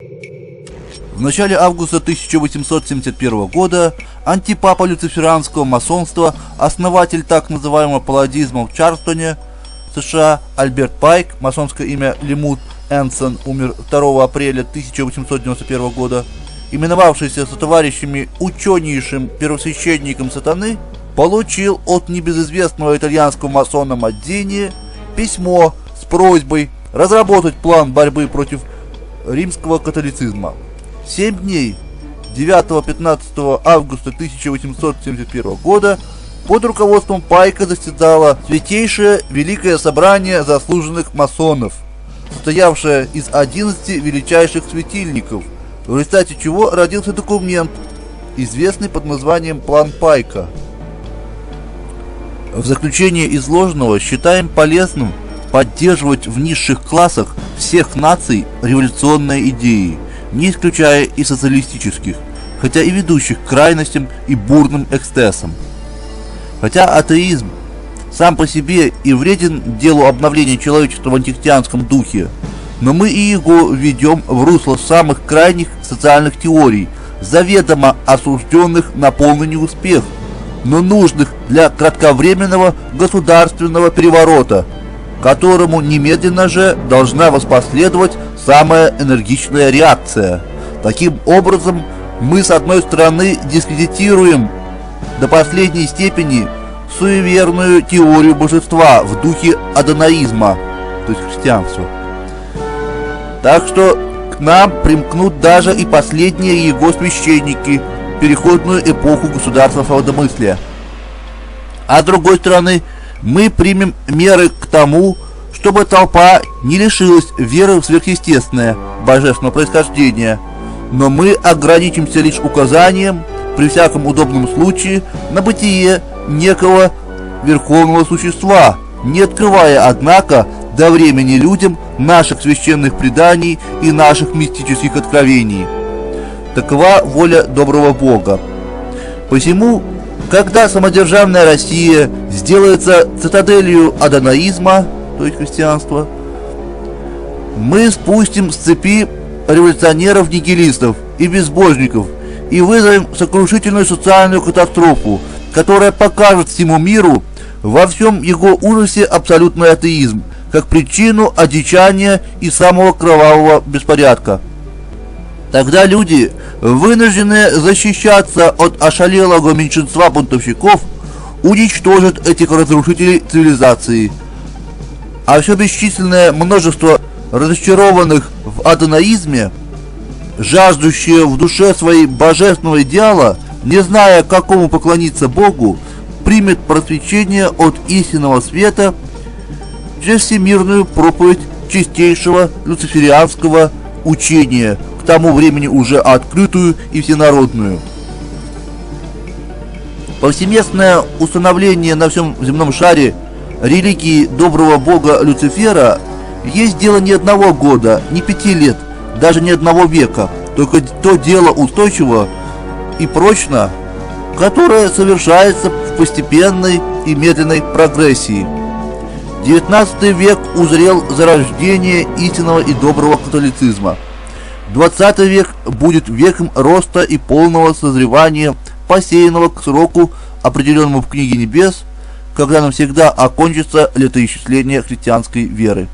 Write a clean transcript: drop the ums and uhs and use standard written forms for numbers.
В начале августа 1871 года антипапа люциферанского масонства, основатель так называемого палладизма в Чарльстоне, США, Альберт Пайк, масонское имя Лемут Энсон, умер 2 апреля 1891 года, именовавшийся сотоварищами ученейшим первосвященником сатаны, получил от небезызвестного итальянского масона Мадзини письмо с просьбой разработать план борьбы против римского католицизма. 7 дней 9-15 августа 1871 года под руководством Пайка заседало Святейшее Великое Собрание заслуженных масонов, состоявшее из 11 величайших светильников, в результате чего родился документ, известный под названием «План Пайка». В заключение изложенного считаем полезным поддерживать в низших классах всех наций революционные идеи, не исключая и социалистических, хотя и ведущих к крайностям и бурным эксцессам. Хотя атеизм сам по себе и вреден делу обновления человечества в антихристианском духе, но мы и его ведем в русло самых крайних социальных теорий, заведомо осужденных на полный неуспех, но нужных для кратковременного государственного переворота, которому немедленно же должна воспоследовать самая энергичная реакция. Таким образом, мы с одной стороны дискредитируем до последней степени суеверную теорию божества в духе адонаизма, то есть христианства. Так что к нам примкнут даже и последние его священники в переходную эпоху государства свободомыслия. А с другой стороны, мы примем меры к тому, чтобы толпа не лишилась веры в сверхъестественное, божественного происхождения, но мы ограничимся лишь указанием, при всяком удобном случае, на бытие некого верховного существа, не открывая, однако, до времени людям наших священных преданий и наших мистических откровений. Такова воля доброго Бога. Посему, когда самодержавная Россия сделается цитаделью адонаизма, то есть христианства, мы спустим с цепи революционеров-нигилистов и безбожников и вызовем сокрушительную социальную катастрофу, которая покажет всему миру во всем его ужасе абсолютный атеизм, как причину одичания и самого кровавого беспорядка. Тогда люди, вынужденные защищаться от ошалелого меньшинства бунтовщиков, уничтожат этих разрушителей цивилизации, а все бесчисленное множество разочарованных в адонаизме, жаждущие в душе своей божественного идеала, не зная, какому поклониться Богу, примет просвещение от истинного света через всемирную проповедь чистейшего люциферианского учения, к тому времени уже открытую и всенародную. Повсеместное установление на всем земном шаре религии доброго бога Люцифера есть дело не одного года, не 5 лет, даже не одного века, только то дело устойчиво и прочно, которое совершается в постепенной и медленной прогрессии. 19 век узрел зарождение истинного и доброго католицизма. 20 век будет веком роста и полного созревания, посеянного к сроку, определенному в книге небес, когда навсегда окончится летоисчисление христианской веры.